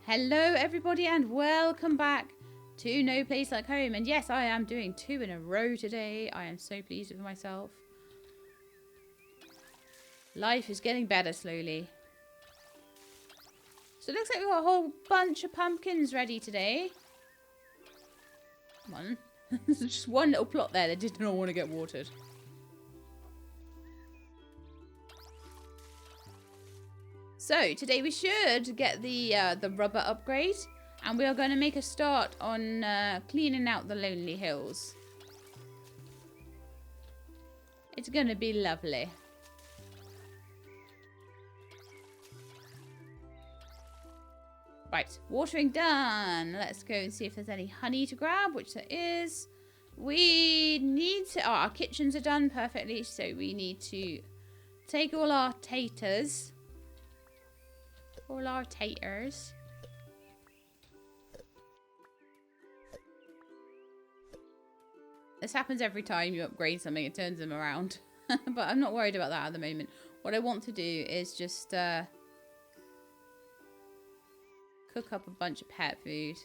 Hello everybody and welcome back to No Place Like Home. And yes, I am doing 2 in a row today. I am so pleased with myself. Life is getting better slowly. So it looks like we've got a whole bunch of pumpkins ready today. Come on. There's just one little plot there that did not want to get watered. So today we should get the rubber upgrade, and we are going to make a start on cleaning out the lonely hills. It's going to be lovely. Right, watering done. Let's go and see if there's any honey to grab, which there is. We need to... Oh, our kitchens are done perfectly, so we need to take all our taters. All our taters. This happens every time you upgrade something, it turns them around. But I'm not worried about that at the moment. What I want to do is just cook up a bunch of pet food.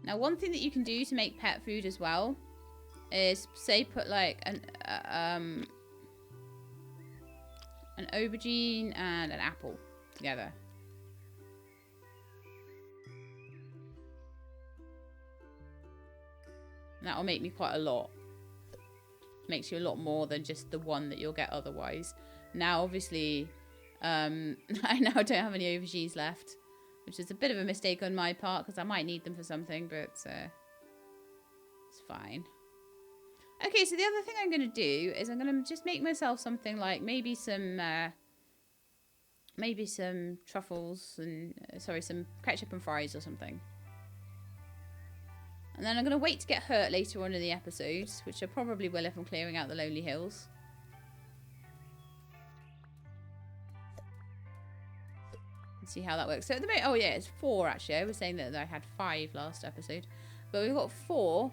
Now, one thing that you can do to make pet food as well is, say, put like an aubergine and an apple together. And that'll make me quite a lot. Makes you a lot more than just the one that you'll get otherwise. Now, obviously, I now don't have any aubergines left, which is a bit of a mistake on my part because I might need them for something, but it's fine. Okay, so the other thing I'm going to do is I'm going to just make myself something like maybe some truffles and, sorry, some ketchup and fries or something. And then I'm going to wait to get hurt later on in the episodes, which I probably will if I'm clearing out the lonely hills. Let's see how that works. So at the moment, oh yeah, it's 4 actually. I was saying that I had 5 last episode. But we've got 4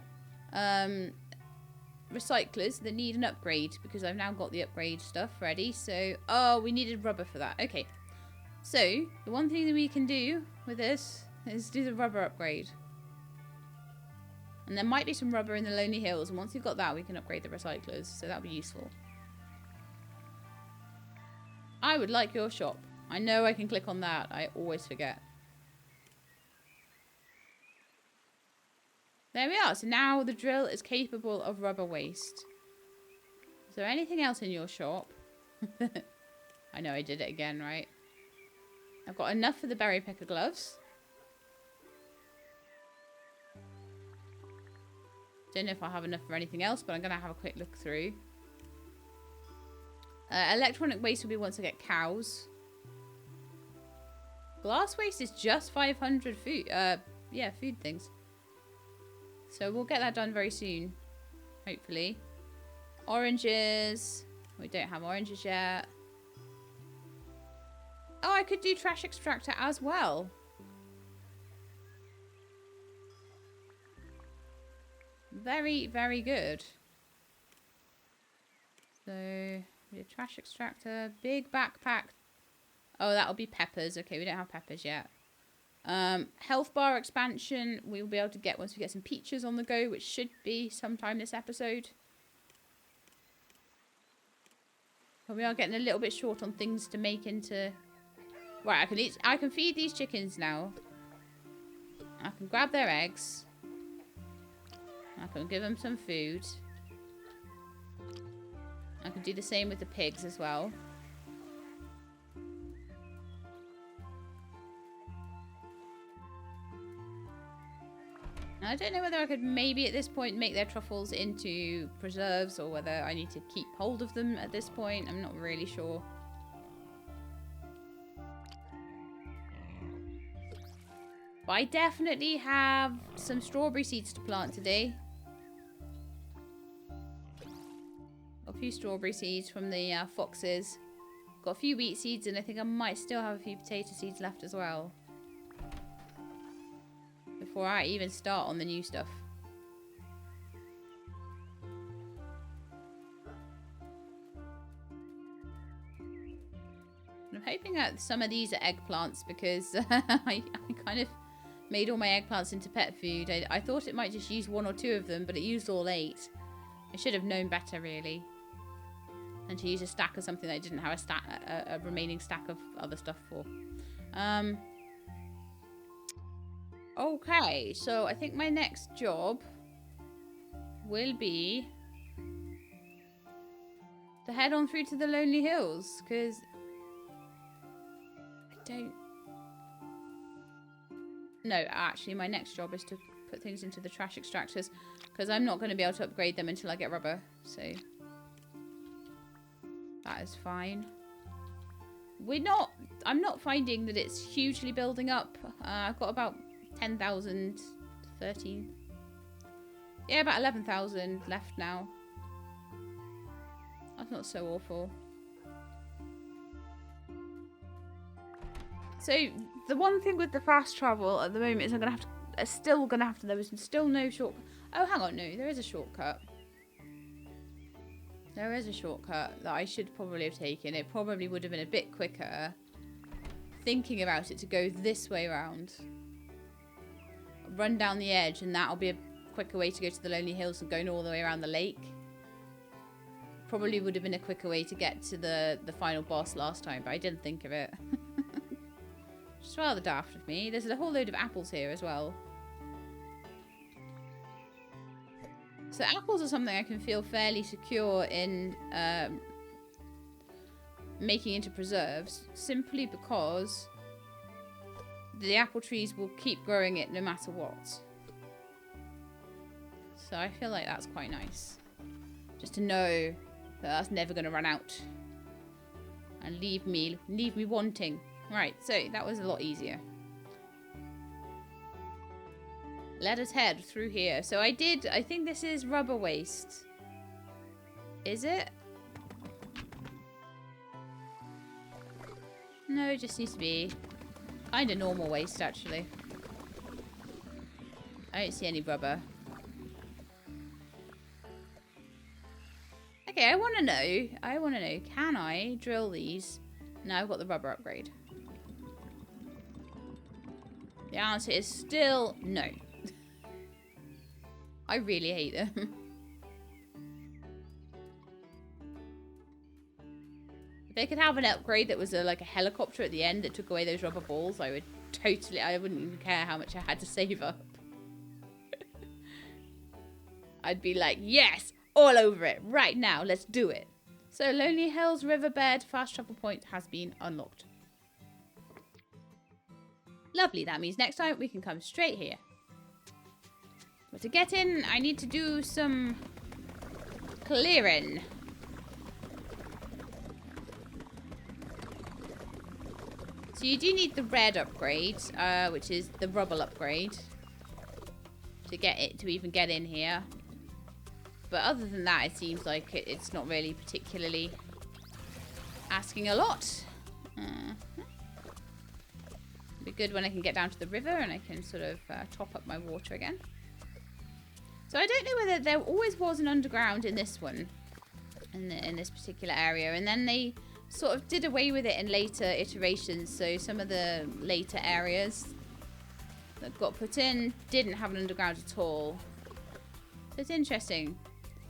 recyclers that need an upgrade because I've now got the upgrade stuff ready. So, oh, we needed rubber for that. Okay. So, the one thing that we can do with this is do the rubber upgrade. And there might be some rubber in the Lonely Hills. And once we've got that, we can upgrade the recyclers. So that'll be useful. I would like your shop. I know I can click on that. I always forget. There we are. So now the drill is capable of rubber waste. Is there anything else in your shop? I know I did it again, right? I've got enough for the berry picker gloves. Don't know if I have enough for anything else, but I'm going to have a quick look through. Electronic waste will be once I get cows. Glass waste is just 500 food. Yeah, food things. So we'll get that done very soon. Hopefully. Oranges. We don't have oranges yet. Oh, I could do trash extractor as well. Very, very good. So, we did trash extractor, big backpack. Oh, that'll be peppers. Okay, we don't have peppers yet. Health bar expansion, we'll be able to get once we get some peaches on the go, which should be sometime this episode. But we are getting a little bit short on things to make into... Right, I can feed these chickens now. I can grab their eggs. I can give them some food. I can do the same with the pigs as well. I don't know whether I could maybe at this point make their truffles into preserves or whether I need to keep hold of them at this point. I'm not really sure. But I definitely have some strawberry seeds to plant today. Got a few strawberry seeds from the foxes. Got a few wheat seeds, and I think I might still have a few potato seeds left as well. Before I even start on the new stuff. I'm hoping that some of these are eggplants because I kind of made all my eggplants into pet food. I thought it might just use 1 or 2 of them, but it used all 8. I should have known better, really. And to use a stack of something that I didn't have a remaining stack of other stuff for. Okay, so I think my next job will be to head on through to the Lonely Hills, because I don't... No, actually, my next job is to put things into the trash extractors, because I'm not going to be able to upgrade them until I get rubber, so that is fine. I'm not finding that it's hugely building up. I've got about 10,000, 13. Yeah, about 11,000 left now. That's not so awful. So the one thing with the fast travel at the moment is there's still no short. Oh, hang on, no, there is a shortcut. There is a shortcut that I should probably have taken. It probably would have been a bit quicker thinking about it to go this way around. Run down the edge, and that'll be a quicker way to go to the Lonely Hills than going all the way around the lake. Probably would have been a quicker way to get to the final boss last time, but I didn't think of it. It's rather daft of me. There's a whole load of apples here as well. So apples are something I can feel fairly secure in making into preserves, simply because the apple trees will keep growing it no matter what. So I feel like that's quite nice. Just to know that that's never going to run out. And leave me wanting. Right, so that was a lot easier. Let us head through here. So I think this is rubber waste. Is it? No, it just needs to be kind of normal waste, actually. I don't see any rubber. Okay, I want to know, can I drill these? Now I've got the rubber upgrade. The answer is still no. I really hate them. If they could have an upgrade that was like a helicopter at the end that took away those rubber balls, I wouldn't even care how much I had to save up. I'd be like, yes, all over it, right now, let's do it. So Lonely Hills Riverbed fast travel point has been unlocked. Lovely, that means next time we can come straight here. But to get in, I need to do some clearing. So you do need the red upgrade, which is the rubble upgrade, to even get in here. But other than that, it seems like it's not really particularly asking a lot. It'll be good when I can get down to the river and I can sort of top up my water again. So I don't know whether there always was an underground in this one, in this particular area, and then they sort of did away with it in later iterations. So some of the later areas that got put in didn't have an underground at all. So it's interesting.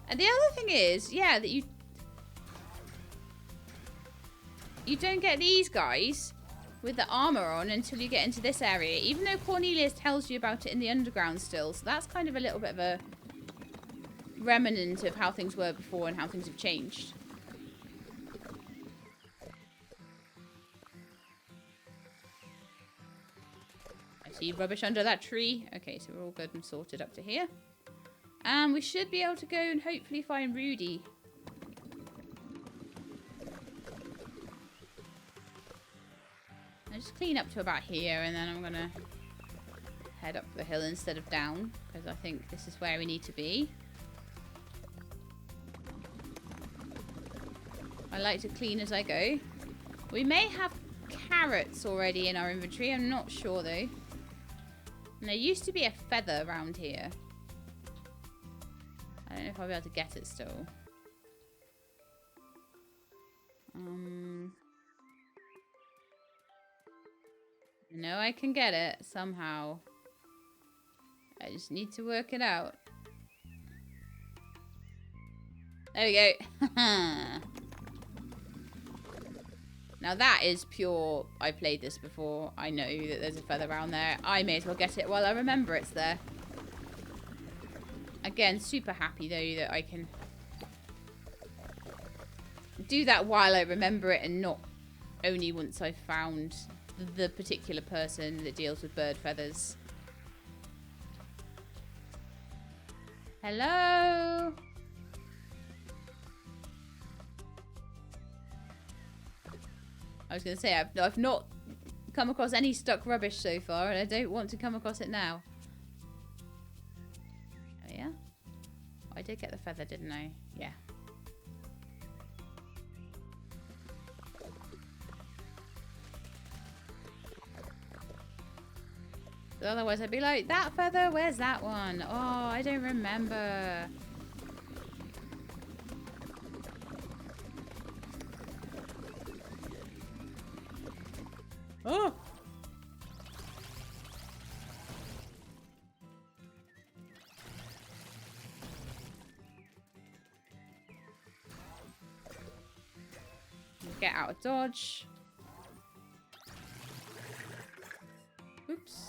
And the other thing is, yeah, that you don't get these guys with the armor on until you get into this area, even though Cornelius tells you about it in the underground still. So that's kind of a little bit of a remnant of how things were before and how things have changed. I see rubbish under that tree. Okay, so we're all good and sorted up to here. And we should be able to go and hopefully find Rudy. I'll just clean up to about here, and then I'm going to head up the hill instead of down, because I think this is where we need to be. I like to clean as I go. We may have carrots already in our inventory. I'm not sure, though. And there used to be a feather around here. I don't know if I'll be able to get it still. know I can get it somehow. I just need to work it out. There we go. Now that is pure, I played this before. I know that there's a feather around there. I may as well get it while I remember it's there. Again, super happy though that I can do that while I remember it and not only once I've found the particular person that deals with bird feathers. Hello? I was going to say, I've not come across any stuck rubbish so far, and I don't want to come across it now. Oh, yeah? I did get the feather, didn't I? Yeah. So otherwise I'd be like, that feather? Where's that one? Oh, I don't remember. Oh! Get out of dodge. Oops.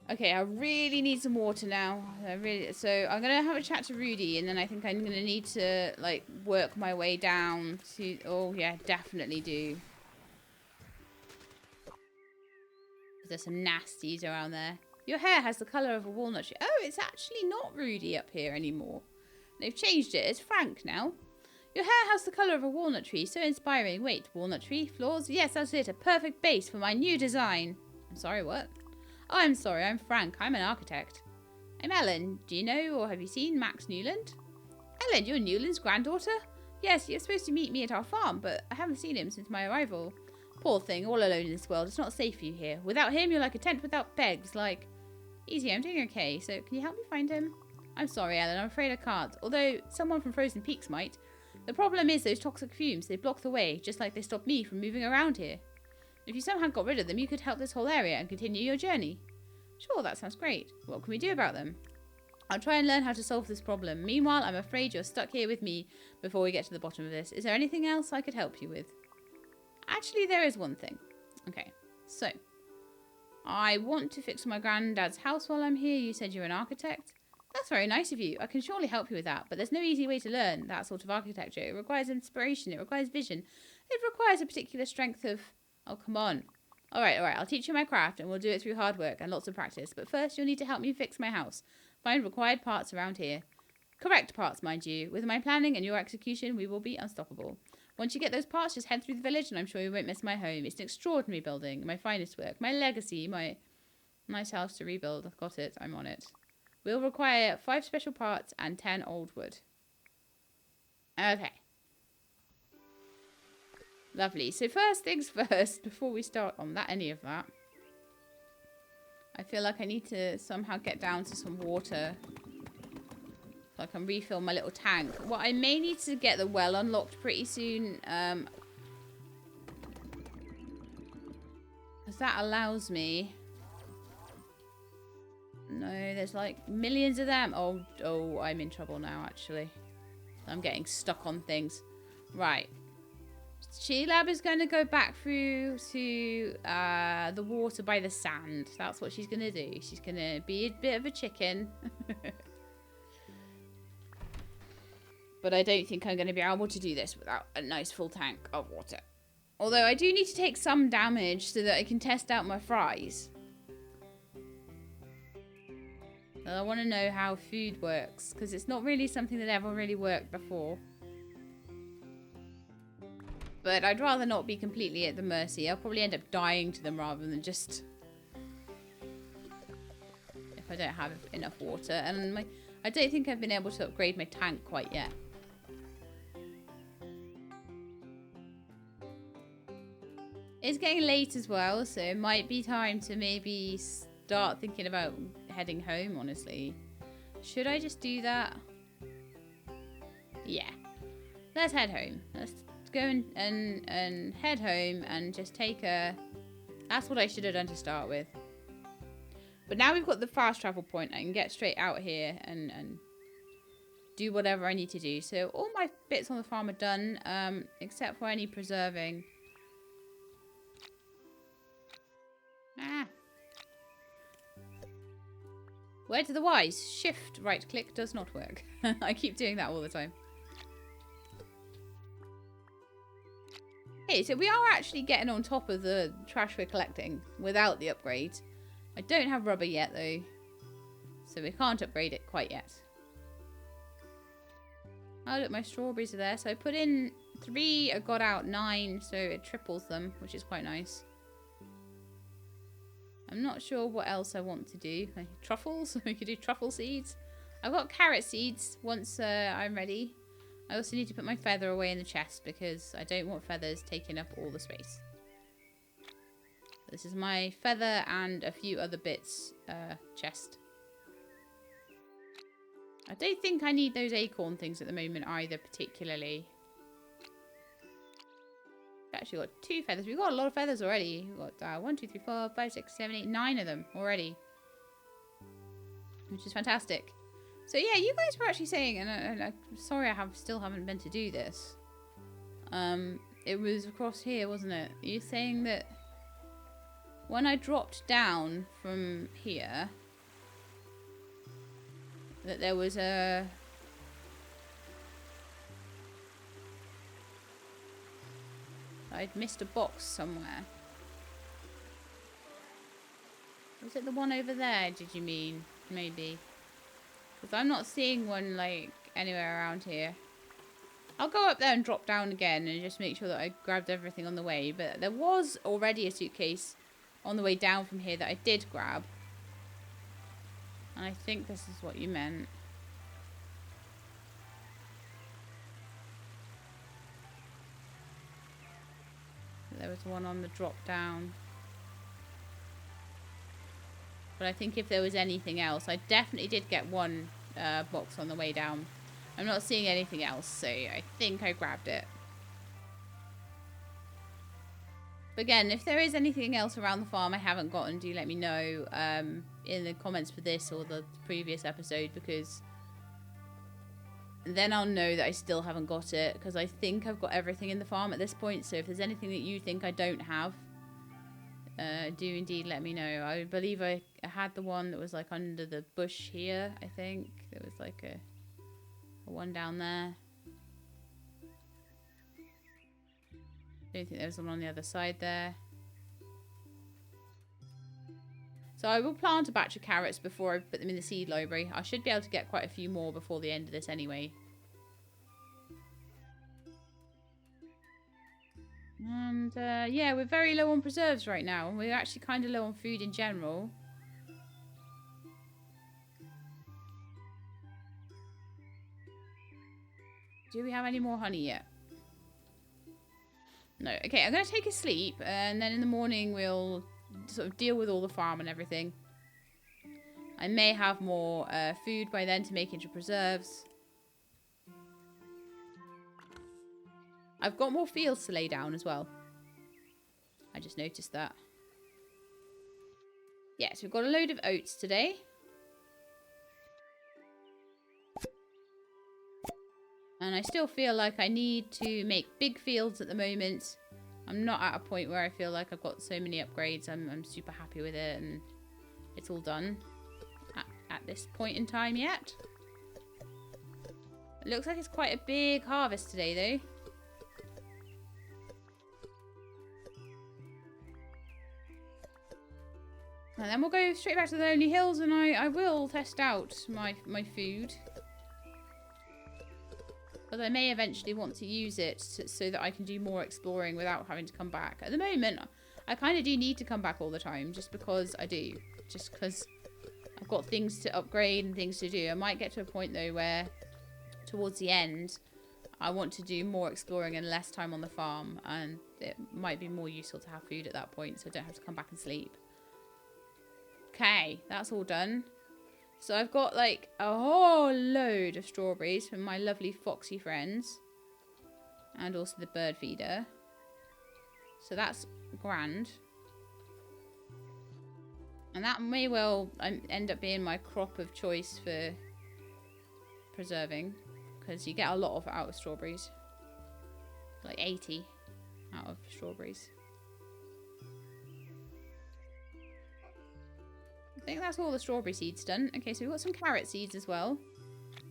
Okay, I really need some water now. So I'm gonna have a chat to Rudy, and then I think I'm gonna need to like work my way down to. Oh yeah, definitely do. There's some nasties around there. Your hair has the colour of a walnut tree. Oh, it's actually not Rudy up here anymore. They've changed it. It's Frank now. Your hair has the colour of a walnut tree. So inspiring. Wait, walnut tree? Floors? Yes, that's it. A perfect base for my new design. I'm sorry, what? Oh, I'm sorry. I'm Frank. I'm an architect. I'm Ellen. Do you know or have you seen Max Newland? Ellen, you're Newland's granddaughter? Yes, you're supposed to meet me at our farm, but I haven't seen him since my arrival. Poor thing, all alone in this world. It's not safe for you here. Without him, you're like a tent without pegs. Like, easy, I'm doing okay. So, can you help me find him? I'm sorry, Ellen. I'm afraid I can't. Although, someone from Frozen Peaks might. The problem is those toxic fumes. They block the way, just like they stopped me from moving around here. If you somehow got rid of them, you could help this whole area and continue your journey. Sure, that sounds great. What can we do about them? I'll try and learn how to solve this problem. Meanwhile, I'm afraid you're stuck here with me before we get to the bottom of this. Is there anything else I could help you with? Actually, there is one thing. Okay, so I want to fix my granddad's house while I'm here. You said you're an architect. That's very nice of you. I can surely help you with that, but there's no easy way to learn that sort of architecture. It requires inspiration. It requires vision. It requires a particular strength of... Oh, come on. All right. I'll teach you my craft, and we'll do it through hard work and lots of practice. But first, you'll need to help me fix my house. Find required parts around here. Correct parts, mind you. With my planning and your execution, we will be unstoppable. Once you get those parts, just head through the village, and I'm sure you won't miss my home. It's an extraordinary building, my finest work, my legacy, my nice house to rebuild. I've got it. I'm on it. We'll require 5 special parts and 10 old wood. Okay. Lovely. So first things first, before we start on that, any of that, I feel like I need to somehow get down to some water so I can refill my little tank. Well, I may need to get the well unlocked pretty soon. Because that allows me... No, there's like millions of them. Oh, I'm in trouble now, actually. I'm getting stuck on things. Right. She-Lab is going to go back through to the water by the sand. That's what she's going to do. She's going to be a bit of a chicken. But I don't think I'm going to be able to do this without a nice full tank of water. Although I do need to take some damage so that I can test out my fries. I want to know how food works, because it's not really something that ever really worked before. But I'd rather not be completely at the mercy. I'll probably end up dying to them rather than just... if I don't have enough water. And I don't think I've been able to upgrade my tank quite yet. It's getting late as well, so it might be time to maybe start thinking about heading home, honestly. Should I just do that? Yeah. Let's head home. Let's go and head home and just take a... That's what I should have done to start with. But now we've got the fast travel point. I can get straight out here and do whatever I need to do. So all my bits on the farm are done, except for any preserving. Ah. Word to the wise. Shift right click does not work. I keep doing that all the time. Hey, so we are actually getting on top of the trash we're collecting without the upgrade. I don't have rubber yet though, so we can't upgrade it quite yet. Oh look, my strawberries are there. So I put in 3, I got out 9, so it triples them, which is quite nice. I'm not sure what else I want to do. Like truffles? We could do truffle seeds. I've got carrot seeds once I'm ready. I also need to put my feather away in the chest because I don't want feathers taking up all the space. This is my feather and a few other bits chest. I don't think I need those acorn things at the moment either particularly. Actually got 2 feathers. We've got a lot of feathers already. We've got 1, 2, 3, 4, 5, 6, 7, 8, 9 of them already. Which is fantastic. So yeah, you guys were actually saying, and I'm sorry still haven't been to do this. It was across here, wasn't it? You're saying that when I dropped down from here, that there was a... I'd missed a box somewhere. Was it the one over there, did you mean? Maybe. Because I'm not seeing one, like, anywhere around here. I'll go up there and drop down again and just make sure that I grabbed everything on the way. But there was already a suitcase on the way down from here that I did grab. And I think this is what you meant. There was one on the drop down. But I think if there was anything else, I definitely did get one box on the way down. I'm not seeing anything else, so I think I grabbed it. But again, if there is anything else around the farm I haven't gotten, do let me know in the comments for this or the previous episode, because then I'll know that I still haven't got it, because I think I've got everything in the farm at this point. So if there's anything that you think I don't have, do indeed let me know. I believe I had the one that was like under the bush here, I think. There was like a one down there. I don't think there was one on the other side there. So I will plant a batch of carrots before I put them in the seed library. I should be able to get quite a few more before the end of this anyway. And yeah, we're very low on preserves right now. And we're actually kind of low on food in general. Do we have any more honey yet? No. Okay, I'm going to take a sleep. And then in the morning we'll sort of deal with all the farm and everything. I may have more food by then to make into preserves. I've got more fields to lay down as well. I just noticed that. Yeah, so we've got a load of oats today. And I still feel like I need to make big fields at the moment. I'm not at a point where I feel like I've got so many upgrades. I'm super happy with it and it's all done at this point in time yet. It looks like it's quite a big harvest today though. And then we'll go straight back to the Lonely Hills and I will test out my food. But I may eventually want to use it so that I can do more exploring without having to come back. At the moment, I kind of do need to come back all the time just because I do. Just because I've got things to upgrade and things to do. I might get to a point though where towards the end I want to do more exploring and less time on the farm. And it might be more useful to have food at that point so I don't have to come back and sleep. Okay, that's all done. So I've got like a whole load of strawberries from my lovely foxy friends. And also the bird feeder. So that's grand. And that may well end up being my crop of choice for preserving. Because you get a lot of out of strawberries. Like 80 out of strawberries. I think that's all the strawberry seeds done. Okay, so we've got some carrot seeds as well.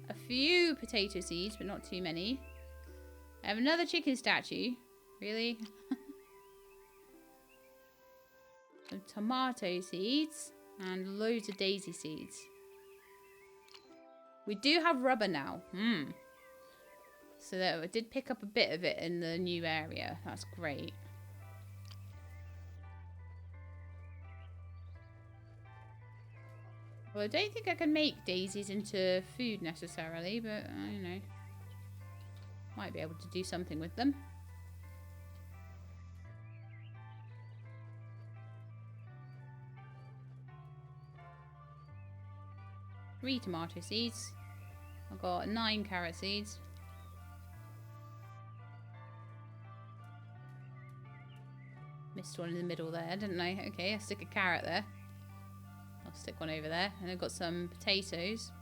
A few potato seeds, but not too many. I have another chicken statue. Really? Some tomato seeds. And loads of daisy seeds. We do have rubber now. So that I did pick up a bit of it in the new area. That's great. Well, I don't think I can make daisies into food necessarily, but you know, might be able to do something with them. Three tomato seeds. I've got 9 carrot seeds. Missed one in the middle there, didn't I? Okay, I'll stick a carrot there. I'll stick one over there. And I've got some potatoes.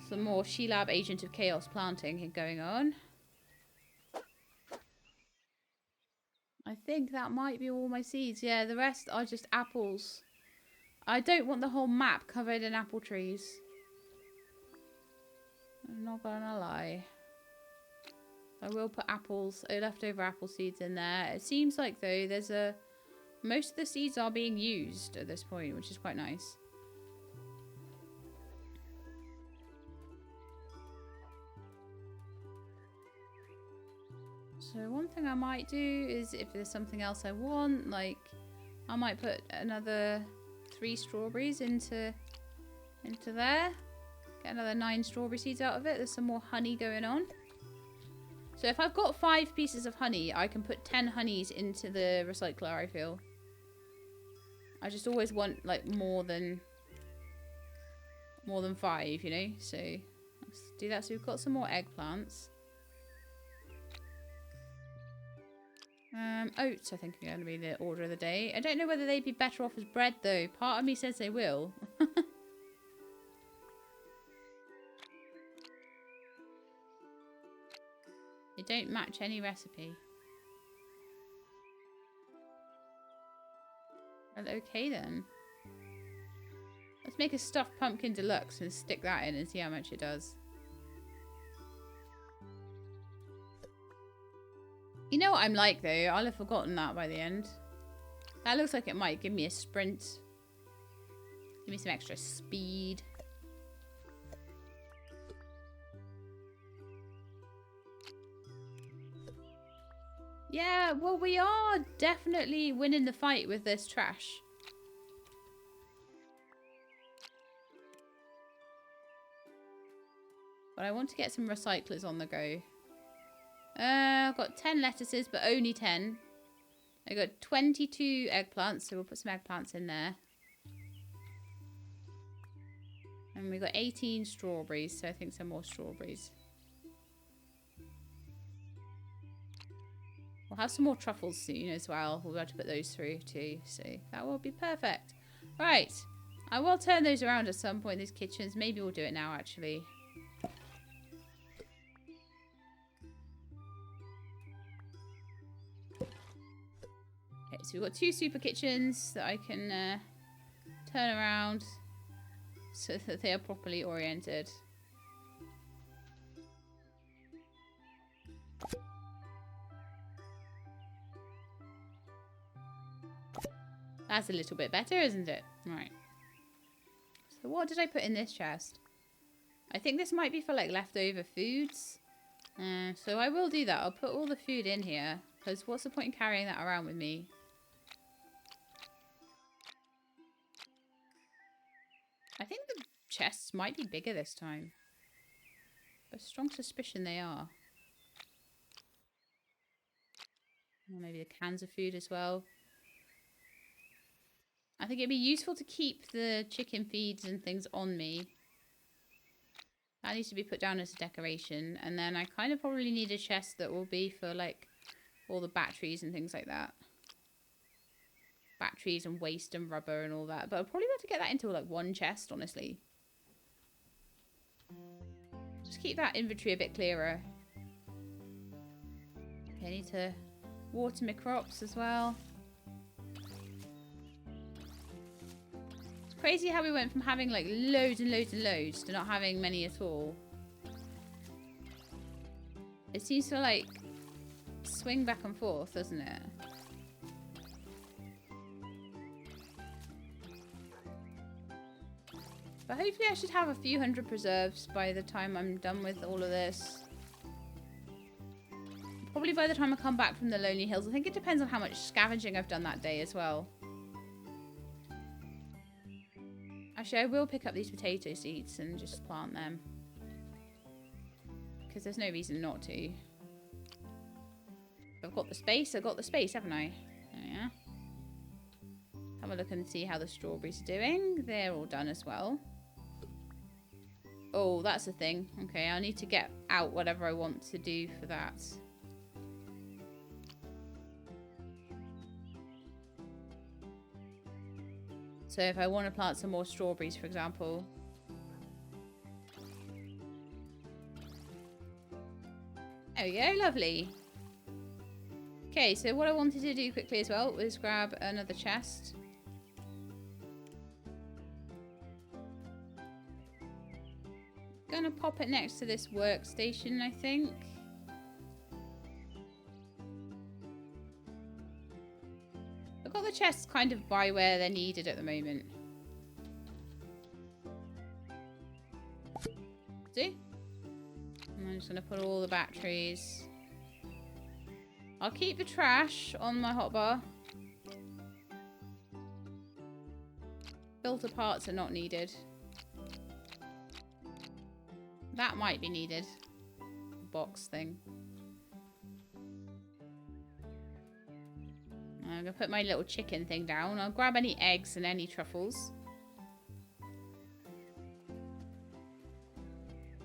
Some more She-Lab Agent of Chaos planting going on. I think that might be all my seeds. Yeah, the rest are just apples. I don't want the whole map covered in apple trees. I'm not gonna lie. I will put apples, leftover apple seeds in there. It seems like, though, most of the seeds are being used at this point, which is quite nice. So one thing I might do is, if there's something else I want, like, I might put another 3 strawberries into there. Get another 9 strawberry seeds out of it. There's some more honey going on. So if I've got 5 pieces of honey, I can put 10 honeys into the recycler, I feel. I just always want, like, more than 5, you know? So let's do that. So we've got some more eggplants. Oats, I think, are going to be the order of the day. I don't know whether they'd be better off as bread, though. Part of me says they will. They don't match any recipe. Well, okay, then. Let's make a stuffed pumpkin deluxe and stick that in and see how much it does. You know what I'm like, though? I'll have forgotten that by the end. That looks like it might give me a sprint. Give me some extra speed. Yeah, well, we are definitely winning the fight with this trash. But I want to get some recyclers on the go. I've got 10 lettuces, but only 10. I got 22 eggplants, so we'll put some eggplants in there. And we got 18 strawberries, so I think some more strawberries. We'll have some more truffles soon as well. We'll be able to put those through too, so that will be perfect. Right, I will turn those around at some point, these kitchens. Maybe we'll do it now, actually. Okay, so we've got 2 super kitchens that I can turn around so that they are properly oriented. That's a little bit better, isn't it? Right. So what did I put in this chest? I think this might be for, like, leftover foods. So I will do that. I'll put all the food in here. Because what's the point in carrying that around with me? I think the chests might be bigger this time. A strong suspicion they are. Or maybe the cans of food as well. I think it'd be useful to keep the chicken feeds and things on me. That needs to be put down as a decoration. And then I kind of probably need a chest that will be for, like, all the batteries and things like that. Batteries and waste and rubber and all that. But I'll probably be able to get that into, like, one chest, honestly. Just keep that inventory a bit clearer. Okay, I need to water my crops as well. It's crazy how we went from having, like, loads and loads and loads to not having many at all. It seems to, like, swing back and forth, doesn't it? But hopefully I should have a few hundred preserves by the time I'm done with all of this. Probably by the time I come back from the Lonely Hills. I think it depends on how much scavenging I've done that day as well. Actually, I will pick up these potato seeds and just plant them. Because there's no reason not to. I've got the space. I've got the space, haven't I? Oh, yeah. Have a look and see how the strawberries are doing. They're all done as well. Oh, that's the thing. Okay, I need to get out whatever I want to do for that. So if I want to plant some more strawberries, for example. There we go, lovely. Okay, so what I wanted to do quickly as well was grab another chest. Gonna pop it next to this workstation, I think. I've got the chests kind of by where they're needed at the moment. See? And I'm just gonna put all the batteries. I'll keep the trash on my hotbar. Filter parts are not needed. That might be needed. Box thing. I'm going to put my little chicken thing down. I'll grab any eggs and any truffles.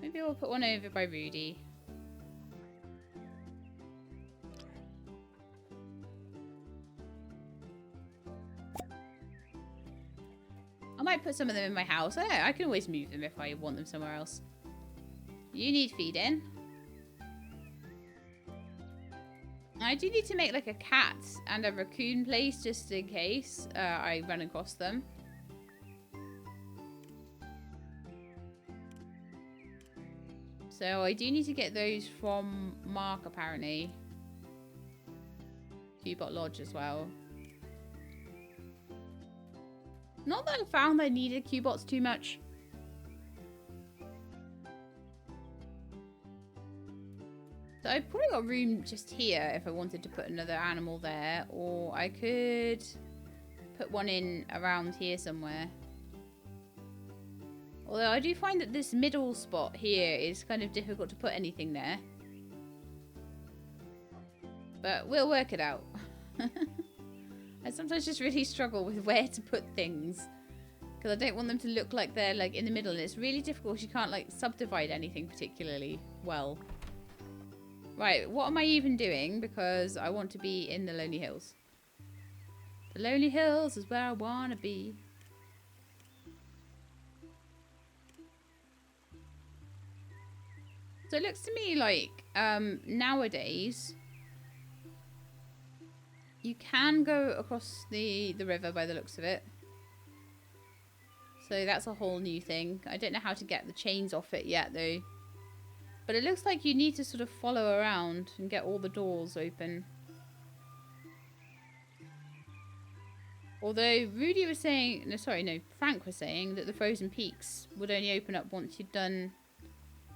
Maybe we'll put one over by Rudy. I might put some of them in my house. I can always move them if I want them somewhere else. You need feeding. I do need to make like a cat and a raccoon place just in case I run across them. So I do need to get those from Mark apparently. Cubot Lodge as well. Not that I found I needed Cubots too much. So I've probably got room just here if I wanted to put another animal there. Or I could put one in around here somewhere. Although I do find that this middle spot here is kind of difficult to put anything there. But we'll work it out. I sometimes just really struggle with where to put things. Because I don't want them to look like they're like in the middle. And it's really difficult. You can't like subdivide anything particularly well. Right, what am I even doing? Because I want to be in the Lonely Hills. The Lonely Hills is where I want to be. So it looks to me like nowadays you can go across the river by the looks of it. So that's a whole new thing. I don't know how to get the chains off it yet though. But it looks like you need to sort of follow around and get all the doors open. Although Rudy was saying, Frank was saying that the frozen peaks would only open up once you'd done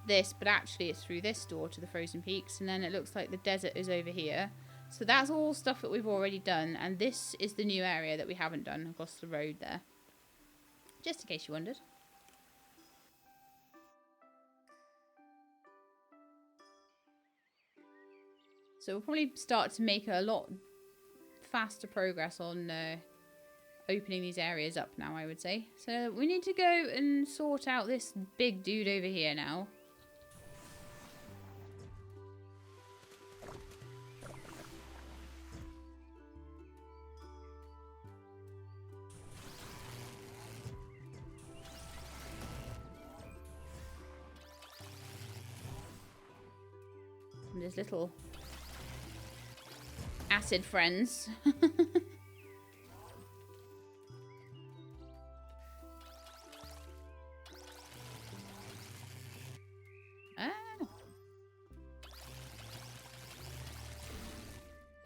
this, but actually it's through this door to the frozen peaks, and then it looks like the desert is over here. So that's all stuff that we've already done, and this is the new area that we haven't done across the road there. Just in case you wondered. So we'll probably start to make a lot faster progress on opening these areas up now, I would say. So we need to go and sort out this big dude over here now. And his little acid friends.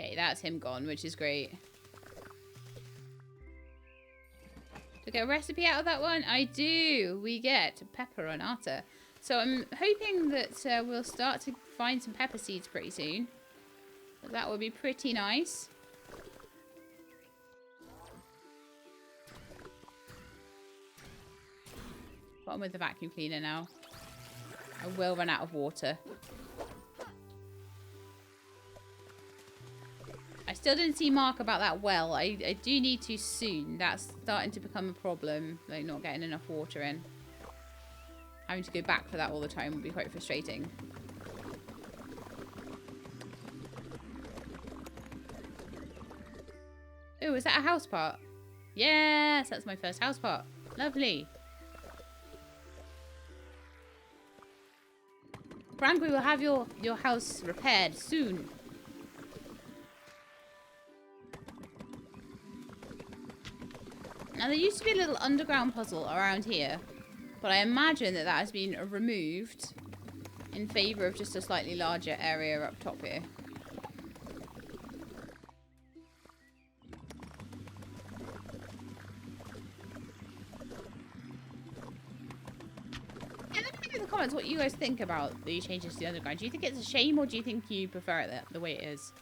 Okay, that's him gone, which is great. To get a recipe out of that one? I do. We get pepperonata. So I'm hoping that we'll start to find some pepper seeds pretty soon. That would be pretty nice. Bottom with the vacuum cleaner now. I will run out of water. I still didn't see Mark about that well. I do need to soon. That's starting to become a problem. Like not getting enough water in. Having to go back for that all the time would be quite frustrating. Oh, is that a house part? Yes, that's my first house part. Lovely. Frank, we will have your house repaired soon. Now, there used to be a little underground puzzle around here, but I imagine that that has been removed in favour of just a slightly larger area up top here. Yeah, let me know in the comments what you guys think about the changes to the underground. Do you think it's a shame, or do you think you prefer it the way it is?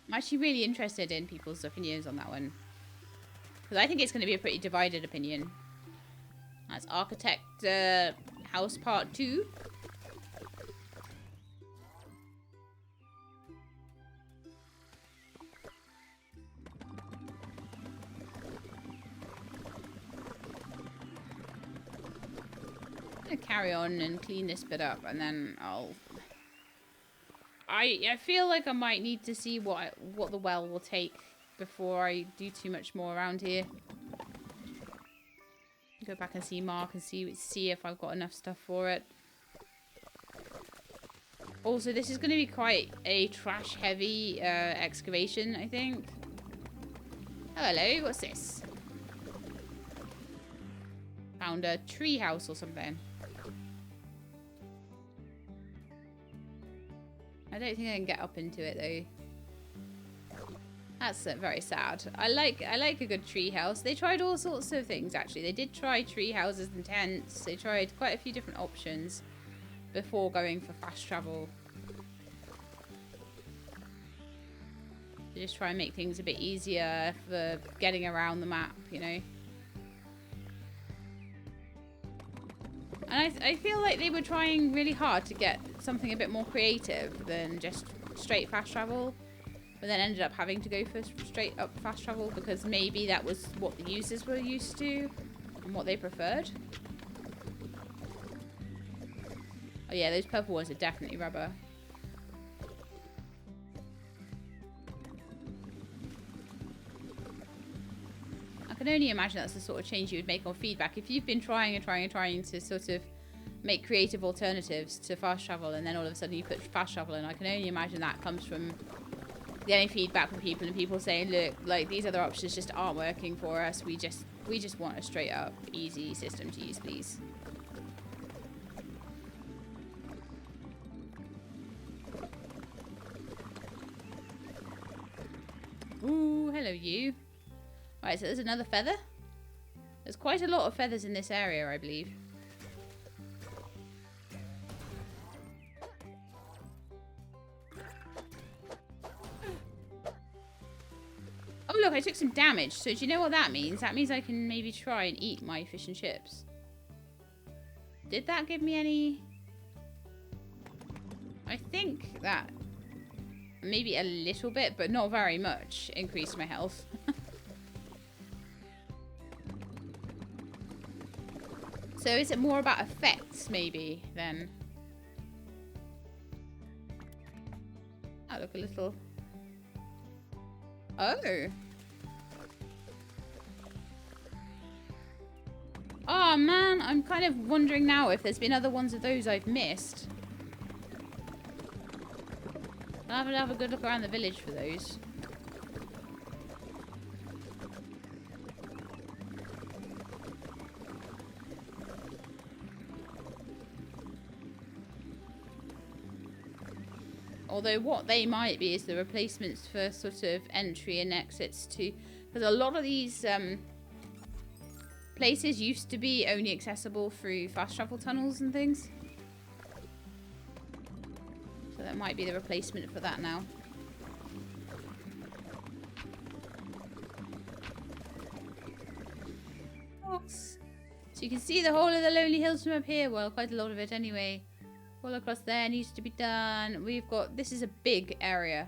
I'm actually really interested in people's opinions on that one. Because I think it's going to be a pretty divided opinion. That's Architect House Part 2. I'm going to carry on and clean this bit up, and then I feel like I might need to see what the well will take before I do too much more around here. Go back and see Mark and see if I've got enough stuff for it. Also, this is going to be quite a trash heavy excavation, I think. Oh, hello, what's this? Found a tree house or something. I don't think I can get up into it though. That's very sad. I like a good tree house. They tried all sorts of things actually. They did try tree houses and tents. They tried quite a few different options before going for fast travel. To just try and make things a bit easier for getting around the map, you know. And I feel like they were trying really hard to get something a bit more creative than just straight fast travel. But then ended up having to go for straight up fast travel because maybe that was what the users were used to and what they preferred. Oh yeah, those purple ones are definitely rubber. I can only imagine that's the sort of change you would make on feedback. If you've been trying to sort of make creative alternatives to fast travel and then all of a sudden you put fast travel in, I can only imagine that comes from getting feedback from people and people saying, look, like these other options just aren't working for us. We just want a straight up easy system to use, please. Ooh, hello you. Right, so there's another feather. There's quite a lot of feathers in this area, I believe. Oh look, I took some damage. So do you know what that means? That means I can maybe try and eat my fish and chips. Did that give me any? I think that maybe a little bit, but not very much, increased my health. So is it more about effects maybe then? Oh, look, a little. Oh. Oh man, I'm kind of wondering now if there's been other ones of those I've missed. I'll have a good look around the village for those. Although what they might be is the replacements for sort of entry and exits to... Because a lot of these places used to be only accessible through fast travel tunnels and things. So that might be the replacement for that now. So you can see the whole of the Lonely Hills from up here. Well, quite a lot of it anyway. All across there needs to be done. We've got... This is a big area.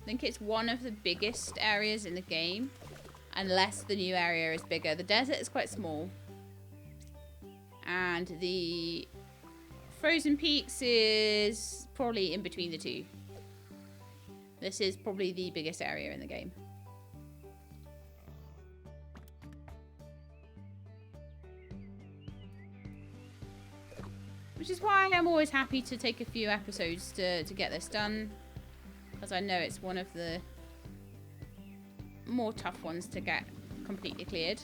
I think it's one of the biggest areas in the game. Unless the new area is bigger. The desert is quite small. And the Frozen Peaks is probably in between the two. This is probably the biggest area in the game. Which is why I'm always happy to take a few episodes to get this done. Because I know it's one of the more tough ones to get completely cleared.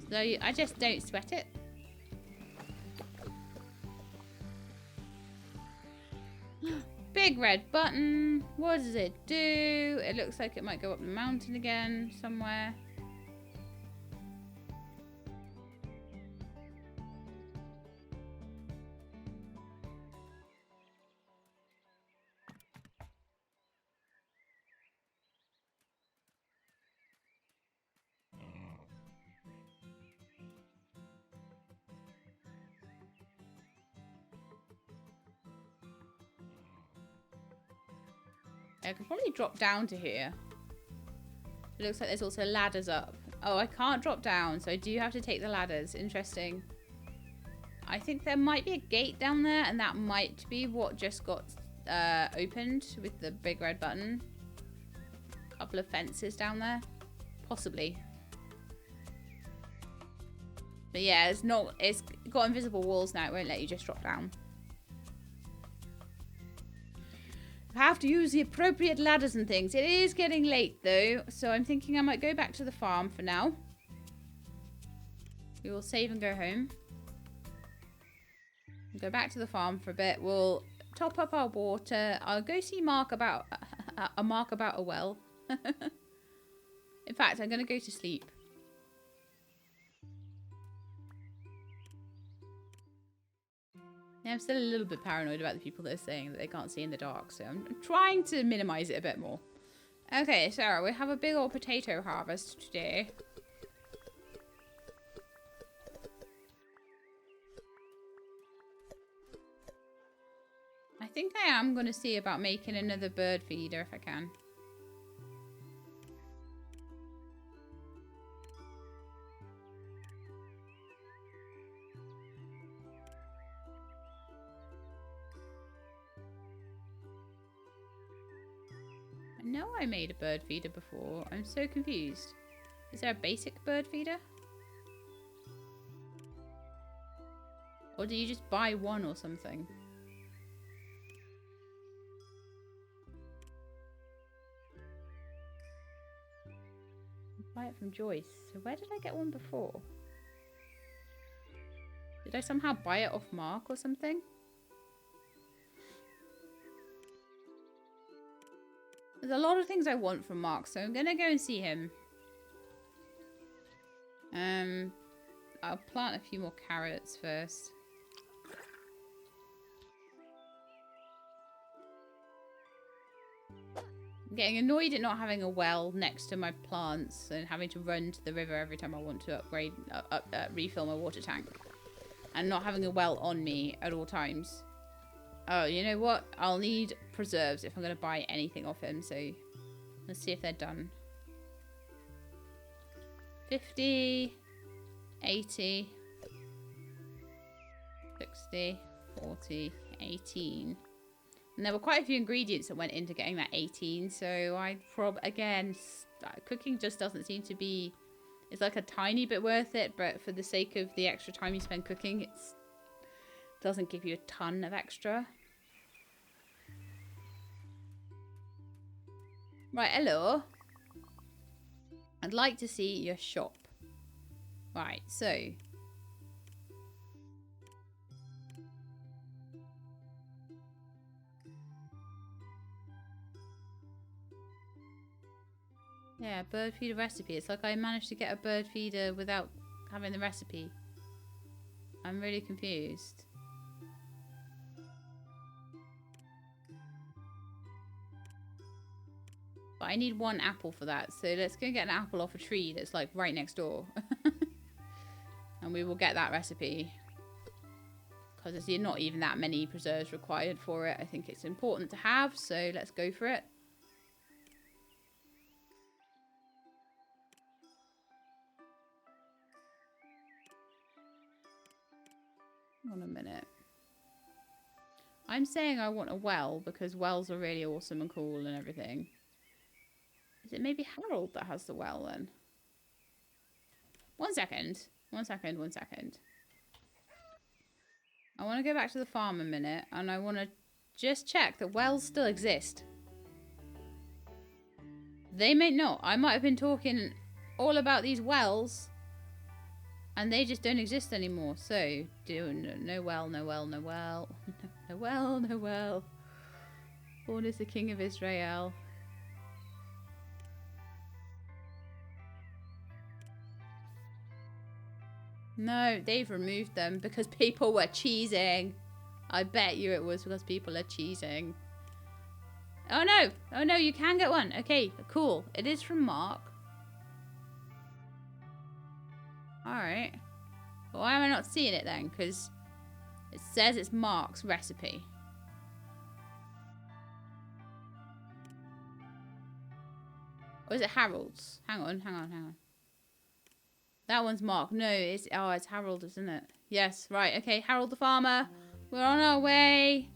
So I just don't sweat it. Big red button. What does it do? It looks like it might go up the mountain again somewhere. I can probably drop down to here. It looks like there's also ladders up. Oh, I can't drop down, so I do have to take the ladders. Interesting. I think there might be a gate down there, and that might be what just got opened with the big red button. A couple of fences down there. Possibly. But yeah, it's got invisible walls now. It won't let you just drop down. Have to use the appropriate ladders and things. It is getting late though, so I'm thinking I might go back to the farm for now. We will save and go home. Go back to the farm for a bit. We'll top up our water. I'll go see Mark about a well. In fact, I'm going to go to sleep. Yeah, I'm still a little bit paranoid about the people that are saying that they can't see in the dark, so I'm trying to minimize it a bit more. Okay, so we have a big old potato harvest today. I think I am going to see about making another bird feeder if I can. I know I made a bird feeder before. I'm so confused. Is there a basic bird feeder? Or do you just buy one or something? Buy it from Joyce. So where did I get one before? Did I somehow buy it off Mark or something? There's a lot of things I want from Mark, so I'm gonna go and see him. I'll plant a few more carrots first. I'm getting annoyed at not having a well next to my plants and having to run to the river every time I want to refill my water tank. And not having a well on me at all times. Oh, you know what? I'll need preserves if I'm going to buy anything off him, so let's see if they're done. 50, 80, 60, 40, 18. And there were quite a few ingredients that went into getting that 18, so again, cooking just doesn't seem to be... It's like a tiny bit worth it, but for the sake of the extra time you spend cooking, it doesn't give you a ton of extra. Right, hello. I'd like to see your shop. Right, so. Yeah, bird feeder recipe. It's like I managed to get a bird feeder without having the recipe. I'm really confused. But I need 1 apple for that. So let's go get an apple off a tree that's like right next door. And we will get that recipe. Because there's not even that many preserves required for it. I think it's important to have. So let's go for it. Hold on a minute. I'm saying I want a well because wells are really awesome and cool and everything. Is it maybe Harold that has the well then? 1 second. 1 second, 1 second. I want to go back to the farm a minute and I want to just check that wells still exist. They may not. I might have been talking all about these wells and they just don't exist anymore. So, no well, no well, no well. No well, no well. Born is the King of Israel. No, they've removed them because people were cheesing. I bet you it was because people are cheesing. Oh no! Oh no, you can get one. Okay, cool. It is from Mark. Alright. Well, why am I not seeing it then? Because it says it's Mark's recipe. Or is it Harold's? Hang on, hang on, hang on. That one's Mark. No, it's Harold, isn't it? Yes, right. Okay, Harold the farmer. We're on our way.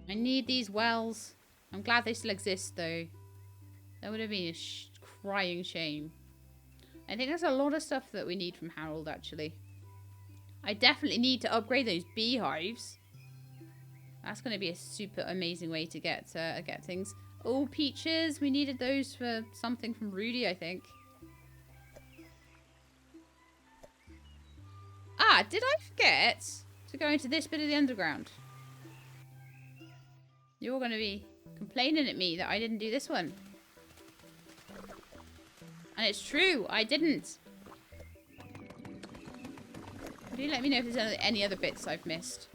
I need these wells. I'm glad they still exist, though. That would have been a crying shame. I think there's a lot of stuff that we need from Harold, actually. I definitely need to upgrade those beehives. That's going to be a super amazing way to get things. Oh, peaches. We needed those for something from Rudy, I think. Ah, did I forget to go into this bit of the underground? You're going to be complaining at me that I didn't do this one. And it's true, I didn't. Do let me know if there's any other bits I've missed.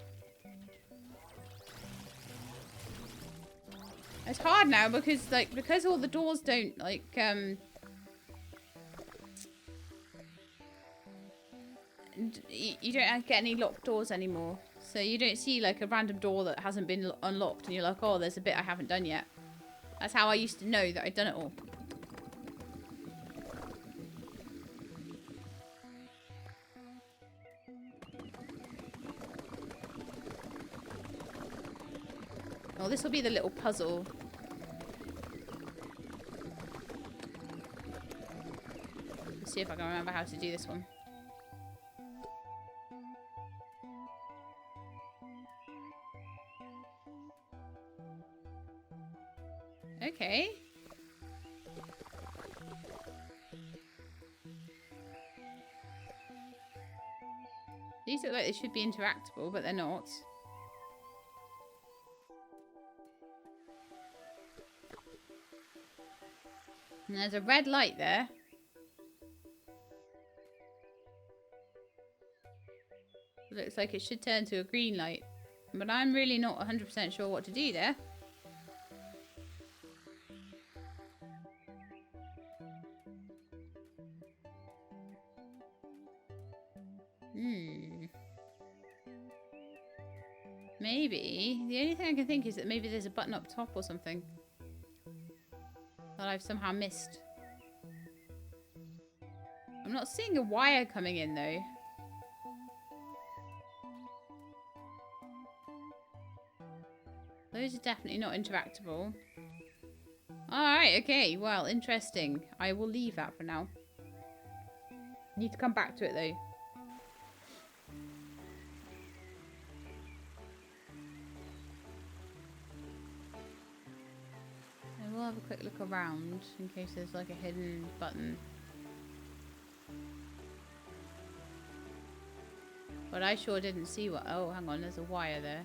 It's hard now because all the doors don't you don't get any locked doors anymore. So you don't see like a random door that hasn't been unlocked and you're like, oh, there's a bit I haven't done yet. That's how I used to know that I'd done it all. Oh, this will be the little puzzle. Let's see if I can remember how to do this one. Okay. These look like they should be interactable, but they're not. And there's a red light there. Looks like it should turn to a green light. But I'm really not 100% sure what to do there. Maybe. The only thing I can think is that maybe there's a button up top or something. That I've somehow missed. I'm not seeing a wire coming in though. Those are definitely not interactable. Alright, okay. Well, interesting. I will leave that for now. Need to come back to it though. I will have a quick look around in case there's like a hidden button. But I sure didn't see what. Oh, hang on, there's a wire there.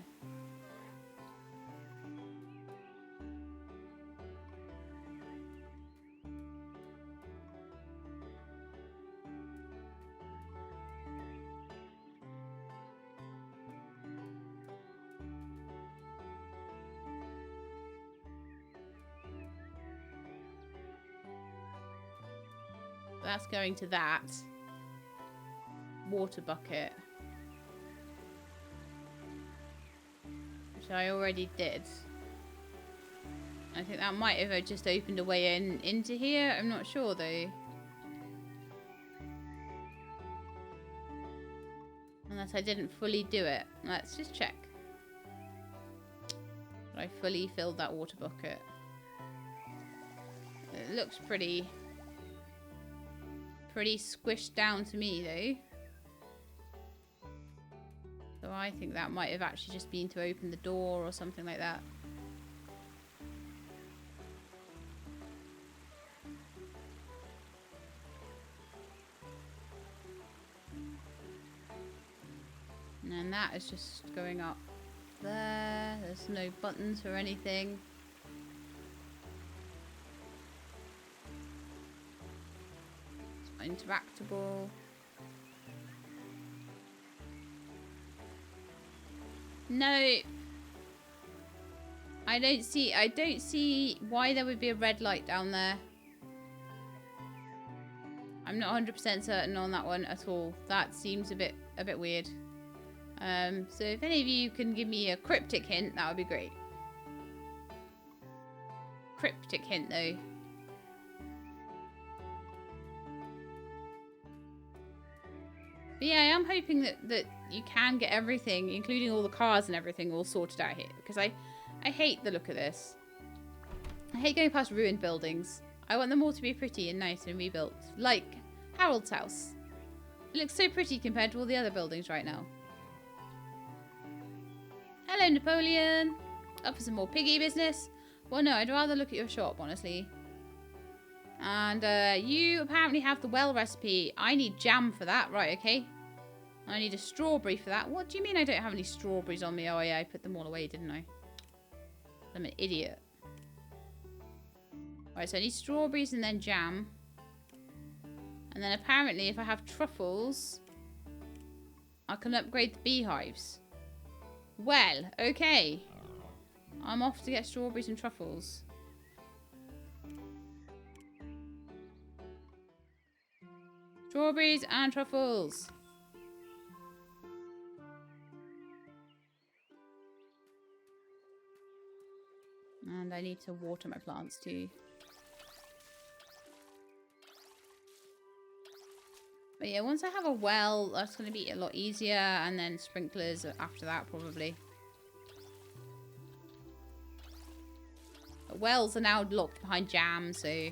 That's going to that water bucket, which I already did. I think that might have just opened a way into here. I'm not sure though. Unless I didn't fully do it. Let's just check. But I fully filled that water bucket. It looks pretty squished down to me though. So I think that might have actually just been to open the door or something like that. And then that is just going up there. There's no buttons or anything. Interactable. No, I don't see why there would be a red light down there. I'm not 100% certain on that one at all. That seems a bit weird. So if any of you can give me a cryptic hint, that would be great. Cryptic hint though. But yeah, I am hoping that you can get everything, including all the cars and everything, all sorted out here. Because I hate the look of this. I hate going past ruined buildings. I want them all to be pretty and nice and rebuilt. Like Harold's house. It looks so pretty compared to all the other buildings right now. Hello, Napoleon. Up for some more piggy business? Well, no, I'd rather look at your shop, honestly. And you apparently have the well recipe. I need jam for that. Right, okay. I need a strawberry for that. What do you mean I don't have any strawberries on me? Oh, yeah, I put them all away, didn't I? I'm an idiot. Right, so I need strawberries and then jam. And then apparently if I have truffles, I can upgrade the beehives. Well, okay. I'm off to get strawberries and truffles. Strawberries and truffles. And I need to water my plants too. But yeah, once I have a well, that's going to be a lot easier. And then sprinklers after that, probably. But wells are now locked behind jam, so...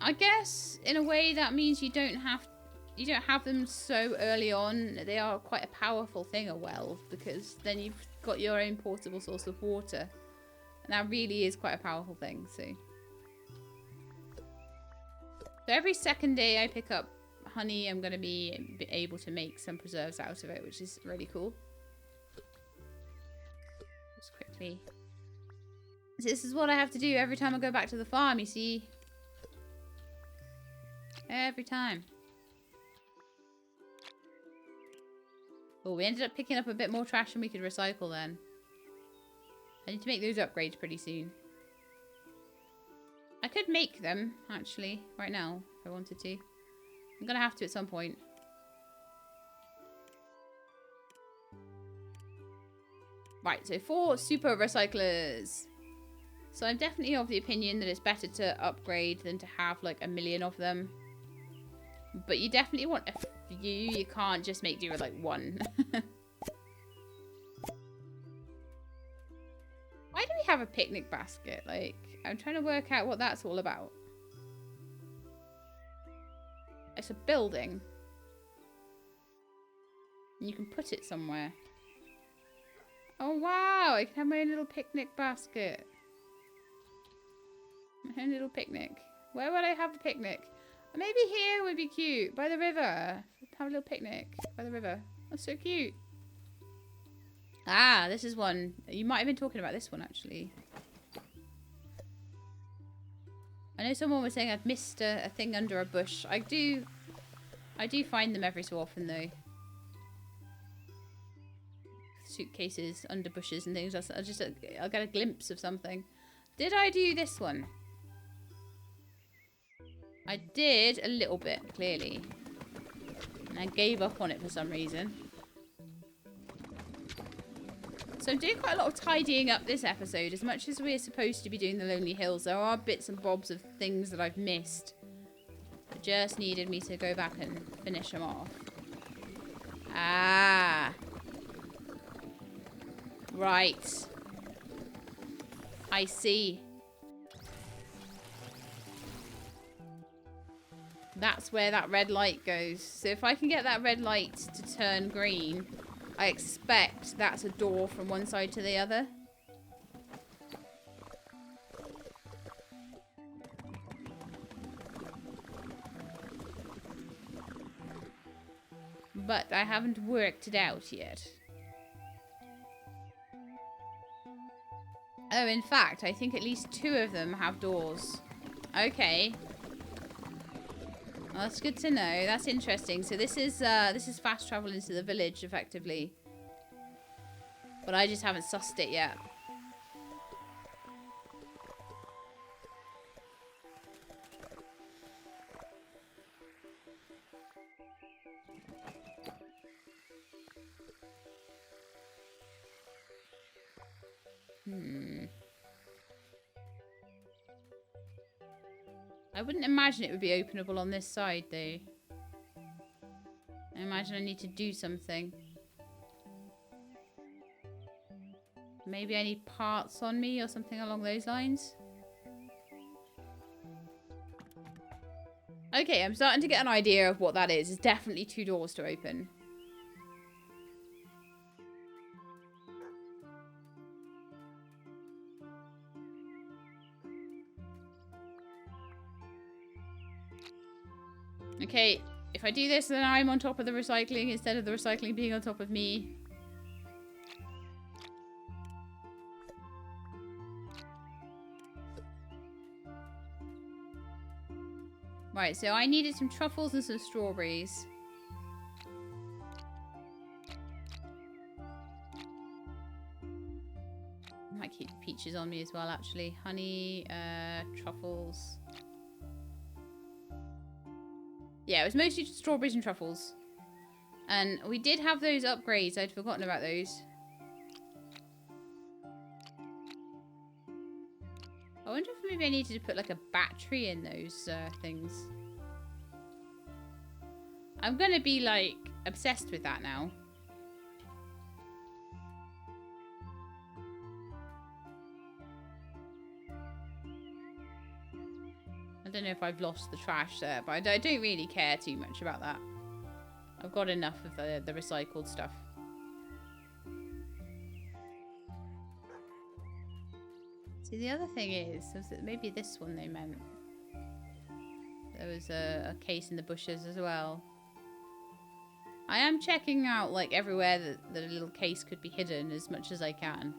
I guess, in a way, that means you don't have them so early on. They are quite a powerful thing, a well, because then you've got your own portable source of water. And that really is quite a powerful thing, so every second day I pick up honey, I'm going to be able to make some preserves out of it, which is really cool. Just quickly. This is what I have to do every time I go back to the farm, you see. Every time. Oh, we ended up picking up a bit more trash than we could recycle then. I need to make those upgrades pretty soon. I could make them, actually, right now, if I wanted to. I'm going to have to at some point. Right, so 4 super recyclers. So I'm definitely of the opinion that it's better to upgrade than to have like 1,000,000 of them. But you definitely want a few. You can't just make do with like 1. Why do we have a picnic basket? Like, I'm trying to work out what that's all about. I It's a building. And you can put it somewhere. Oh wow, I can have my own little picnic basket. My own little picnic. Where would I have the picnic? Maybe here would be cute. By the river. Have a little picnic by the river. That's so cute. Ah, this is one. You might have been talking about this one actually. I know someone was saying I'd missed a thing under a bush. I do find them every so often though. Suitcases under bushes and things. I'll get a glimpse of something. Did I do this one? I did a little bit, clearly. And I gave up on it for some reason. So I'm doing quite a lot of tidying up this episode. As much as we're supposed to be doing the Lonely Hills, there are bits and bobs of things that I've missed. That just needed me to go back and finish them off. Ah. Right. I see. That's where that red light goes. So if I can get that red light to turn green, I expect that's a door from one side to the other. But I haven't worked it out yet. Oh, in fact, I think at least 2 of them have doors. Okay. Well, that's good to know. That's interesting. So this is fast travel into the village, effectively. But I just haven't sussed it yet. I wouldn't imagine it would be openable on this side, though. I imagine I need to do something. Maybe I need parts on me or something along those lines. Okay, I'm starting to get an idea of what that is. It's definitely 2 doors to open. Okay, if I do this, then I'm on top of the recycling instead of the recycling being on top of me. Right, so I needed some truffles and some strawberries. I might keep the peaches on me as well, actually. Honey, truffles. Yeah, it was mostly strawberries and truffles. And we did have those upgrades. I'd forgotten about those. I wonder if maybe I needed to put like a battery in those things. I'm gonna be like obsessed with that now. I don't know if I've lost the trash there, but I don't really care too much about that. I've got enough of the recycled stuff. See, the other thing is that maybe this one they meant. There was a case in the bushes as well. I am checking out like everywhere that a little case could be hidden as much as I can.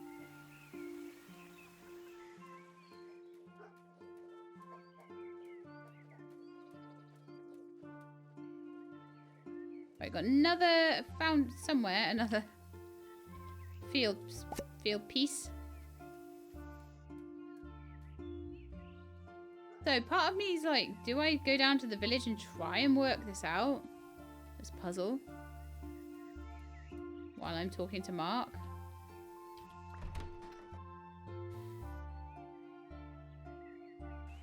Right, got another, found somewhere, another field piece. So part of me is like, do I go down to the village and try and work this out? This puzzle. While I'm talking to Mark.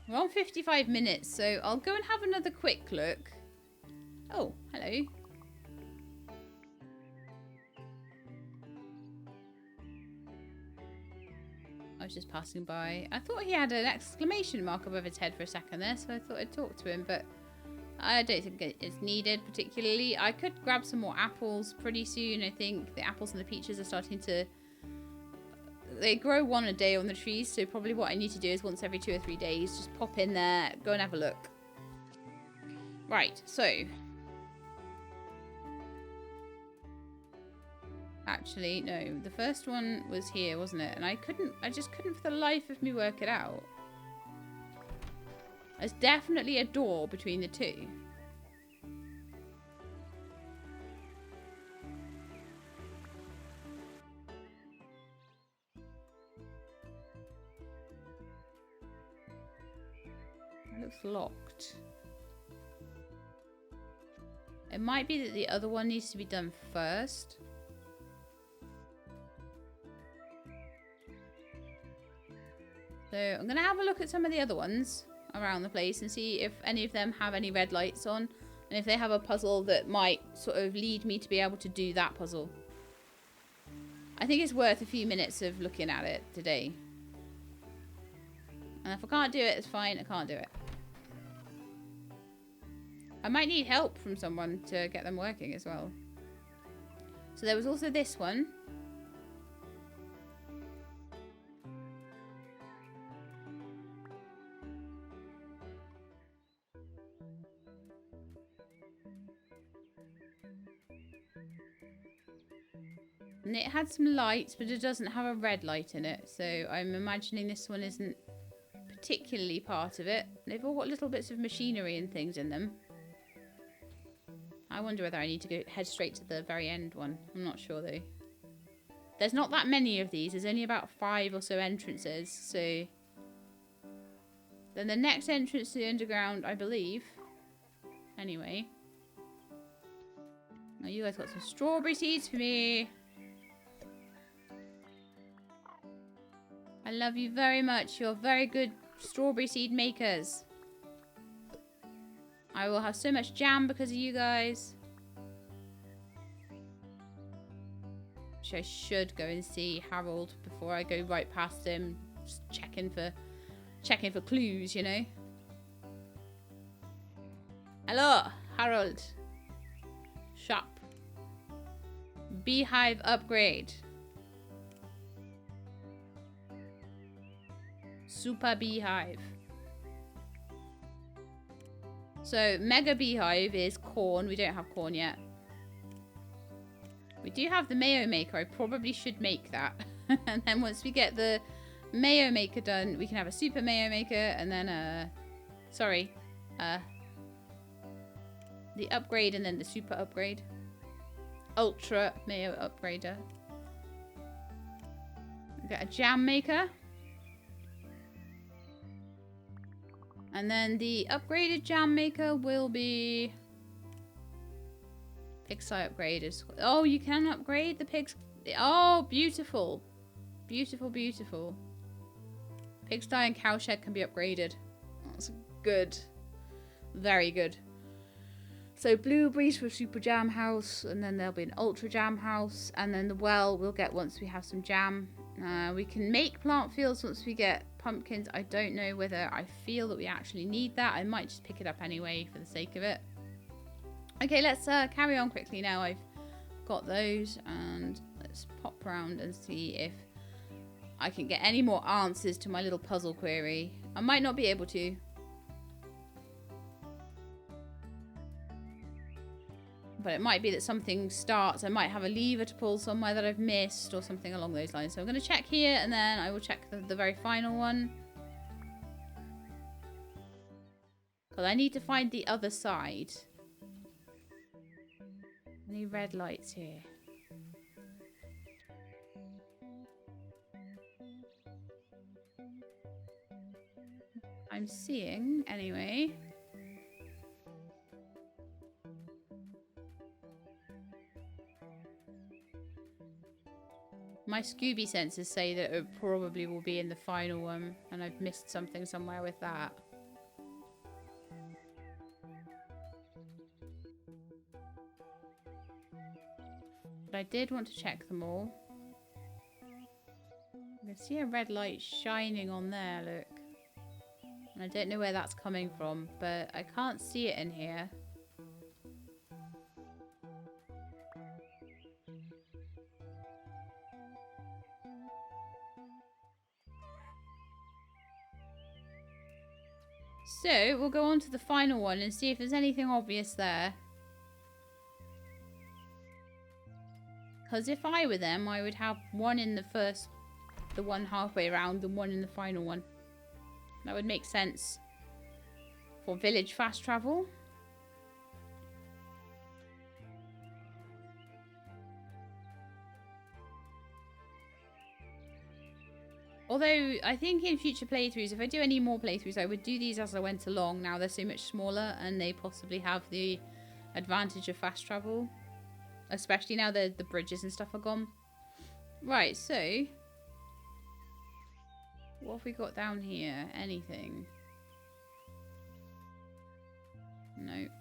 We're on 55 minutes, so I'll go and have another quick look. Oh, hello. I was just passing by. I thought he had an exclamation mark above his head for a second there, so I thought I'd talk to him, but I don't think it's needed particularly. I could grab some more apples pretty soon. I think the apples and the peaches are starting to... They grow one a day on the trees, so probably what I need to do is once every 2 or 3 days, just pop in there, go and have a look. Right, so... Actually, no. The first one was here, wasn't it? And I just couldn't for the life of me work it out. There's definitely a door between the two. It looks locked. It might be that the other one needs to be done first. So I'm going to have a look at some of the other ones around the place and see if any of them have any red lights on. And if they have a puzzle that might sort of lead me to be able to do that puzzle. I think it's worth a few minutes of looking at it today. And if I can't do it, it's fine. I can't do it. I might need help from someone to get them working as well. So there was also this one. And it had some lights, but it doesn't have a red light in it. So I'm imagining this one isn't particularly part of it. They've all got little bits of machinery and things in them. I wonder whether I need to head straight to the very end one. I'm not sure though. There's not that many of these. There's only about 5 or so entrances. So then the next entrance to the underground, I believe. Anyway. Now you guys got some strawberry seeds for me. I love you very much. You're very good strawberry seed makers. I will have so much jam because of you guys. Which I should go and see Harold before I go right past him. Just checking for clues, you know. Hello, Harold. Shop. Beehive upgrade. Super beehive. So mega beehive is corn. We don't have corn yet. We do have the mayo maker. I probably should make that. And then once we get the mayo maker done, we can have a super mayo maker and then the upgrade and then the super upgrade. Ultra mayo upgrader. We got a jam maker. And then the upgraded jam maker will be pigsty upgrade. Oh, you can upgrade the pigs. Oh, beautiful. Beautiful, beautiful. Pigsty and cowshed can be upgraded. That's good. Very good. So blueberries for super jam house. And then there'll be an ultra jam house. And then the well we'll get once we have some jam. We can make plant fields once we get pumpkins. I don't know whether I feel that we actually need that. I might just pick it up anyway for the sake of it. Okay, let's carry on quickly now. I've got those and let's pop around and see if I can get any more answers to my little puzzle query. I might not be able to. But it might be that something starts. I might have a lever to pull somewhere that I've missed or something along those lines. So I'm going to check here and then I will check the very final one. Because I need to find the other side. Any red lights here? I'm seeing, anyway. My Scooby senses say that it probably will be in the final one, and I've missed something somewhere with that. But I did want to check them all. I can see a red light shining on there, look. I don't know where that's coming from, but I can't see it in here. So, we'll go on to the final one and see if there's anything obvious there. Because if I were them, I would have one in the one halfway around, and one in the final one. That would make sense for village fast travel. Although, I think in future playthroughs, if I do any more playthroughs, I would do these as I went along. Now they're so much smaller and they possibly have the advantage of fast travel. Especially now the bridges and stuff are gone. Right, so... what have we got down here? Anything? Nope.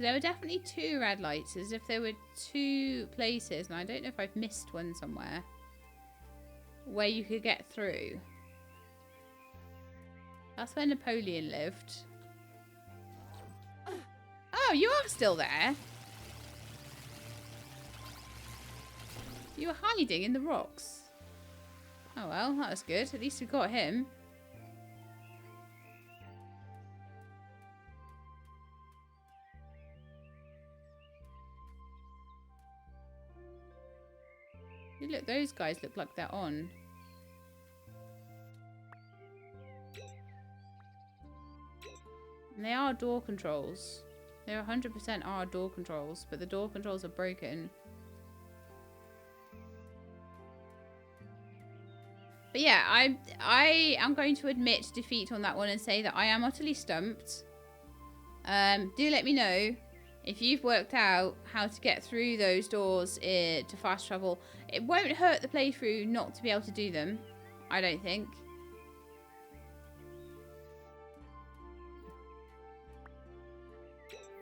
There were definitely 2 red lights, as if there were 2 places, and I don't know if I've missed one somewhere, where you could get through. That's where Napoleon lived. Oh, you are still there? You were hiding in the rocks. Oh well, that was good. At least we got him. Hey, look, those guys look like they're on. And they are door controls. They 100% are door controls, but the door controls are broken. But yeah, I am going to admit defeat on that one and say that I am utterly stumped. Do let me know if you've worked out how to get through those doors to fast travel. It won't hurt the playthrough not to be able to do them, I don't think.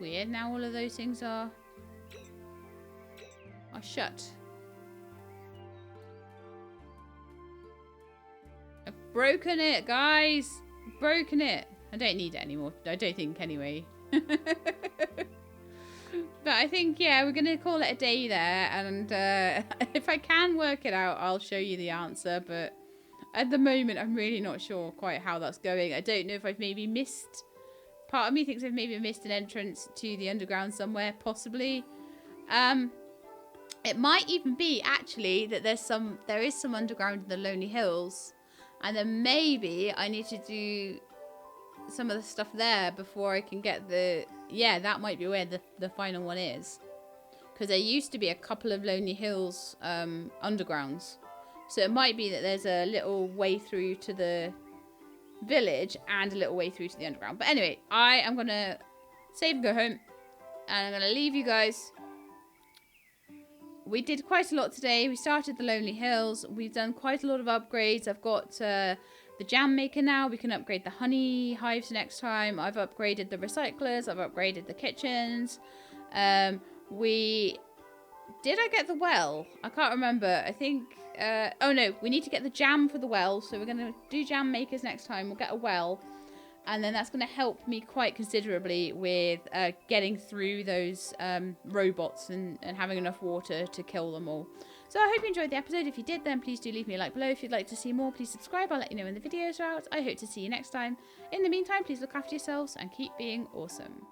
Weird, now all of those things are shut. I've broken it, guys. I've broken it. I don't need it anymore. I don't think, anyway. But I think, yeah, we're going to call it a day there. And if I can work it out, I'll show you the answer. But at the moment, I'm really not sure quite how that's going. I don't know if I've maybe missed... Part of me thinks I've maybe missed an entrance to the underground somewhere, possibly. It might even be, actually, that there is some underground in the Lonely Hills. And then maybe I need to do some of the stuff there before I can get the... Yeah, that might be where the final one is. Because there used to be a couple of Lonely Hills undergrounds. So it might be that there's a little way through to the village and a little way through to the underground. But anyway, I am going to save and go home. And I'm going to leave you guys. We did quite a lot today. We started the Lonely Hills. We've done quite a lot of upgrades. I've got the jam maker now. We can upgrade the honey hives next time. I've upgraded the recyclers. I've upgraded the kitchens. Did I get the well? I can't remember. I think... oh no, we need to get the jam for the well. So we're going to do jam makers next time. We'll get a well. And then that's going to help me quite considerably with getting through those robots and having enough water to kill them all. So I hope you enjoyed the episode. If you did, then please do leave me a like below. If you'd like to see more, please subscribe. I'll let you know when the videos are out. I hope to see you next time. In the meantime, please look after yourselves and keep being awesome.